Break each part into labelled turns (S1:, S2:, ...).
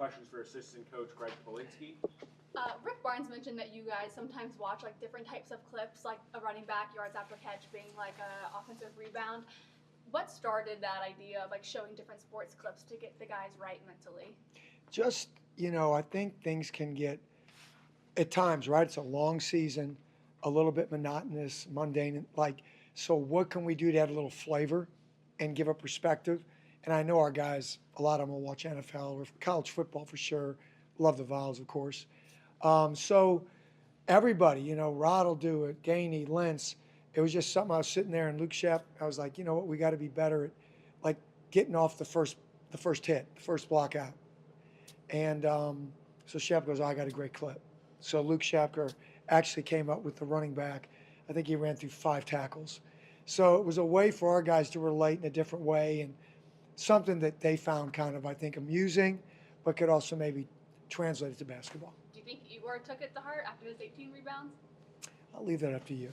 S1: questions for assistant coach Gregg Polinsky.
S2: Rick Barnes mentioned that you guys sometimes watch like different types of clips, like a running back yards after catch being like an offensive rebound. What started that idea of like showing different sports clips to get the guys right mentally?
S3: Just, I think things can get, at times, right? It's a long season, a little bit monotonous, mundane. So what can we do to add a little flavor and give a perspective? And I know our guys, a lot of them will watch NFL or college football for sure. Love the Vols, of course. So everybody, Rod will do it, Gainey, Lentz. It was just something I was sitting there, and Luke Shep, I was like, you know what, we got to be better at like getting off the first hit, the first block out. And so Shep goes, I got a great clip. So Luke Shepker actually came up with the running back. I think he ran through 5 tackles. So it was a way for our guys to relate in a different way, and something that they found kind of, I think, amusing, but could also maybe translate it to basketball.
S2: Do you think Igor took it to heart after his 18 rebounds?
S3: I'll leave that up to you.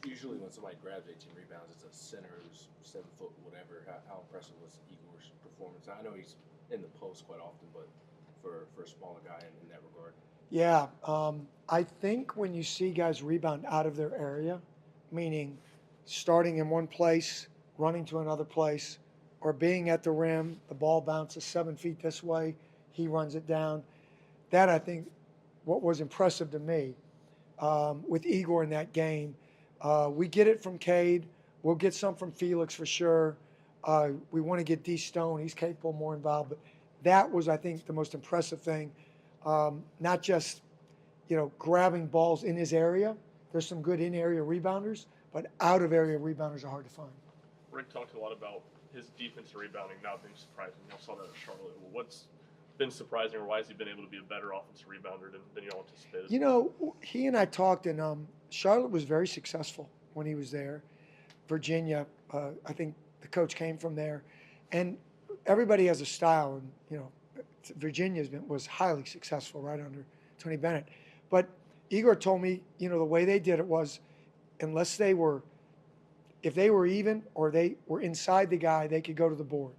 S1: Usually when somebody grabs 18 rebounds, it's a center who's 7 foot, whatever. How impressive was Igor's performance? I know he's in the post quite often, but for a smaller guy in that regard.
S3: Yeah, I think when you see guys rebound out of their area, meaning starting in one place, running to another place, or being at the rim, the ball bounces 7 feet this way, he runs it down. That, I think, what was impressive to me with Igor in that game. We get it from Cade. We'll get some from Felix for sure. We want to get D. Stone. He's capable, more involved. But that was, I think, the most impressive thing. Not just, grabbing balls in his area. There's some good in-area rebounders, but out-of-area rebounders are hard to find.
S4: Rick talked a lot about his defensive rebounding not being surprising. Y'all saw that at Charlotte. Well, what's been surprising, or why has he been able to be a better offensive rebounder than y'all anticipated?
S3: He and I talked, and Charlotte was very successful when he was there. Virginia, I think the coach came from there. And everybody has a style, and, Virginia was highly successful right under Tony Bennett. But Igor told me, the way they did it was, unless if they were even or they were inside the guy, they could go to the board.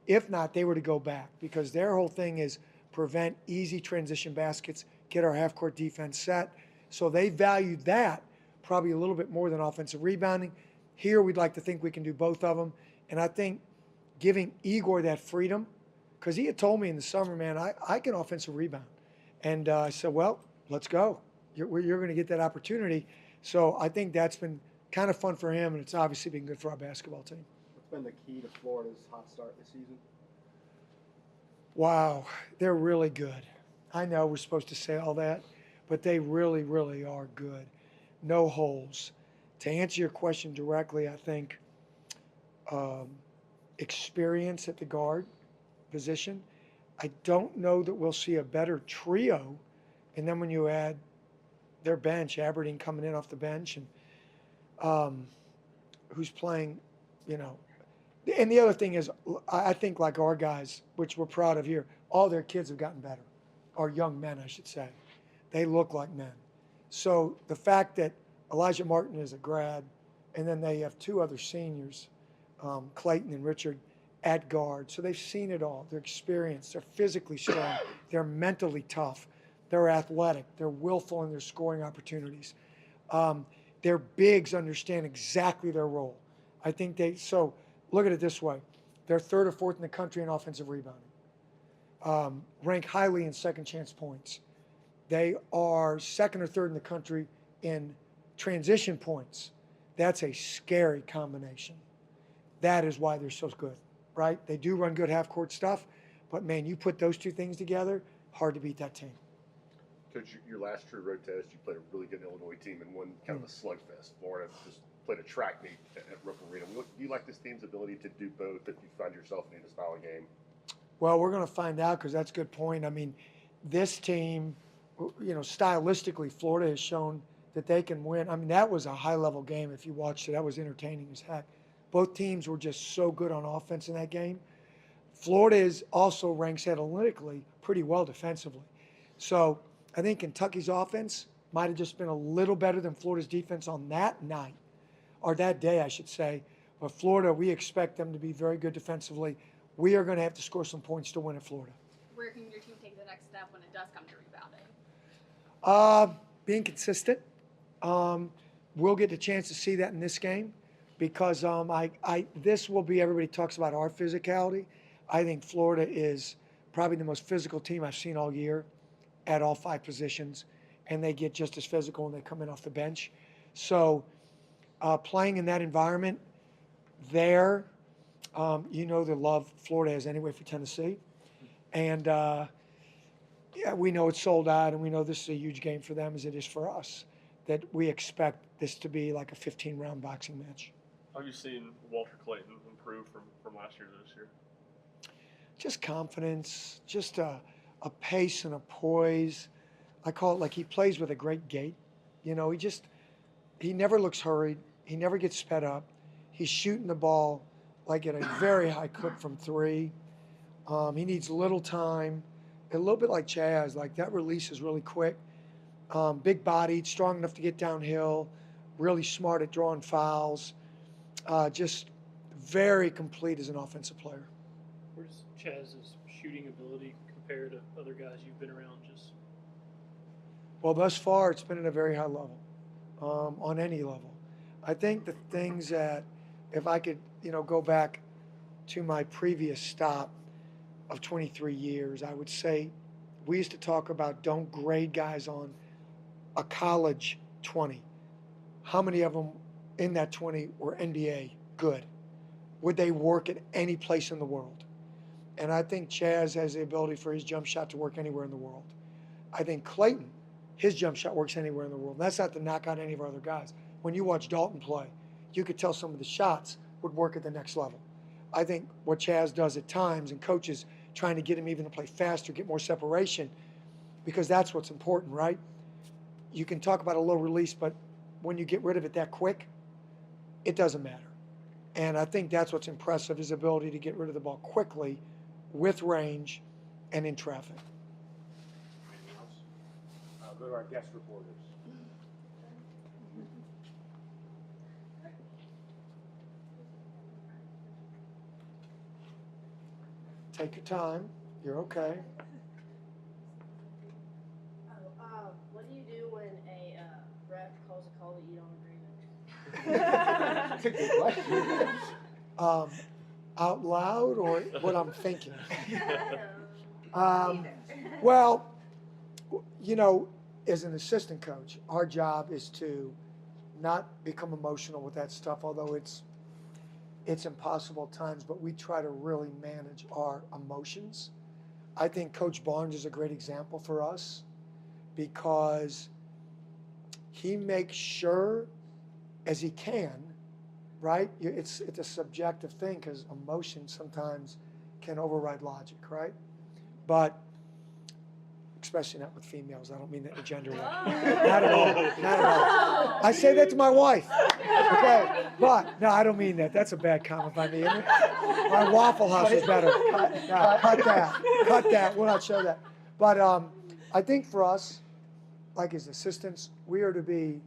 S3: If not, they were to go back, because their whole thing is prevent easy transition baskets, get our half-court defense set. So they valued that probably a little bit more than offensive rebounding. Here, we'd like to think we can do both of them. And I think giving Igor that freedom, because he had told me in the summer, man, I can offensive rebound. And I said, well, let's go. You're going to get that opportunity. So I think that's been kind of fun for him, and it's obviously been good for our basketball team.
S5: What's been the key to Florida's hot start this season?
S3: Wow, they're really good. I know we're supposed to say all that, but they really, really are good. No holes. To answer your question directly, I think experience at the guard position. I don't know that we'll see a better trio. And then when you add their bench, Aberdeen coming in off the bench, and who's playing, And the other thing is, I think like our guys, which we're proud of here, all their kids have gotten better. Or young men, I should say. They look like men. So the fact that Elijah Martin is a grad, and then they have 2 other seniors, Clayton and Richard, at guard. So they've seen it all. They're experienced. They're physically strong. They're mentally tough. They're athletic. They're willful in their scoring opportunities. Their bigs understand exactly their role. I think so look at it this way. They're 3rd or 4th in the country in offensive rebounding. Rank highly in second chance points. They are 2nd or 3rd in the country in transition points. That's a scary combination. That is why they're so good, right? They do run good half-court stuff, but, man, you put those 2 things together, hard to beat that team.
S6: Coach, your last true road test, you played a really good Illinois team and won kind of a slugfest. Florida just played a track meet at Rupp Arena. Do you like this team's ability to do both if you find yourself in a style of game?
S3: Well, we're going to find out, because that's a good point. I mean, this team, stylistically, Florida has shown that they can win. I mean, that was a high-level game if you watched it. That was entertaining as heck. Both teams were just so good on offense in that game. Florida also ranks analytically pretty well defensively. So I think Kentucky's offense might have just been a little better than Florida's defense on that night, or that day, I should say. But Florida, we expect them to be very good defensively. We are going to have to score some points to win at Florida.
S2: where can your team take the next step when it does come to rebounding?
S3: Being consistent. We'll get the chance to see that in this game because this will be, everybody talks about our physicality. I think Florida is probably the most physical team I've seen all year at all 5 positions, and they get just as physical when they come in off the bench. So playing in that environment there, the love Florida has anyway for Tennessee. And yeah, we know it's sold out, and we know this is a huge game for them as it is for us, that we expect this to be like a 15-round boxing match.
S4: How have you seen Walter Clayton improve from last year to this year?
S3: Just confidence, just a pace and a poise. I call it like he plays with a great gait. He never looks hurried. He never gets sped up. He's shooting the ball like at a very high clip from 3. He needs little time. A little bit like Chaz, like that release is really quick. Big bodied, strong enough to get downhill, really smart at drawing fouls. Just very complete as an offensive player.
S7: Where does Chaz's shooting ability compare to other guys you've been around?
S3: Well, thus far, it's been at a very high level, on any level. I think the things that, if I could, go back to my previous stop of 23 years, I would say we used to talk about don't grade guys on a college 20. How many of them in that 20 were NBA good? Would they work at any place in the world? And I think Chaz has the ability for his jump shot to work anywhere in the world. I think Clayton, his jump shot works anywhere in the world. That's not to knock out any of our other guys. When you watch Dalton play, you could tell some of the shots would work at the next level. I think what Chaz does at times, and coaches trying to get him even to play faster, get more separation, because that's what's important, right? You can talk about a low release, but when you get rid of it that quick, it doesn't matter. And I think that's what's impressive, his ability to get rid of the ball quickly, with range, and in traffic.
S5: Anything else? Go to our guest reporters.
S3: Take your time. You're okay.
S8: What do you do when a ref calls a call that you don't agree with?
S5: That's a good question.
S3: Out loud or what I'm thinking? Well, as an assistant coach, our job is to not become emotional with that stuff, although it's impossible at times, but we try to really manage our emotions. I think Coach Barnes is a great example for us because he makes sure as he can, right? It's a subjective thing because emotion sometimes can override logic, right? But especially not with females. I don't mean that in a gender way. Not at all. Not at all. I say that to my wife. Okay, but no, I don't mean that. That's a bad comment by me. Isn't it? My Waffle House is better. Cut that. Cut that. We'll not show that. But I think for us, like as assistants, we are to be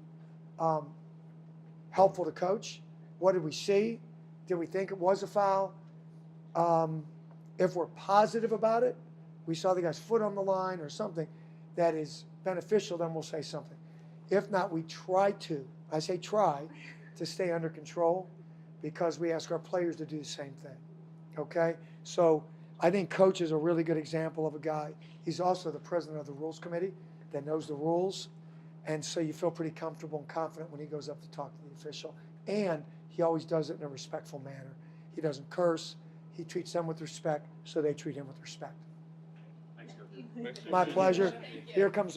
S3: helpful to coach. What did we see? Did we think it was a foul? If we're positive about it, we saw the guy's foot on the line or something that is beneficial, then we'll say something. If not, we try to, I say try, to stay under control because we ask our players to do the same thing, okay? So I think Coach is a really good example of a guy. He's also the president of the rules committee that knows the rules, and so you feel pretty comfortable and confident when he goes up to talk to the official. And he always does it in a respectful manner. He doesn't curse. He treats them with respect, so they treat him with respect.
S5: Thanks, Coach.
S3: My pleasure. Here comes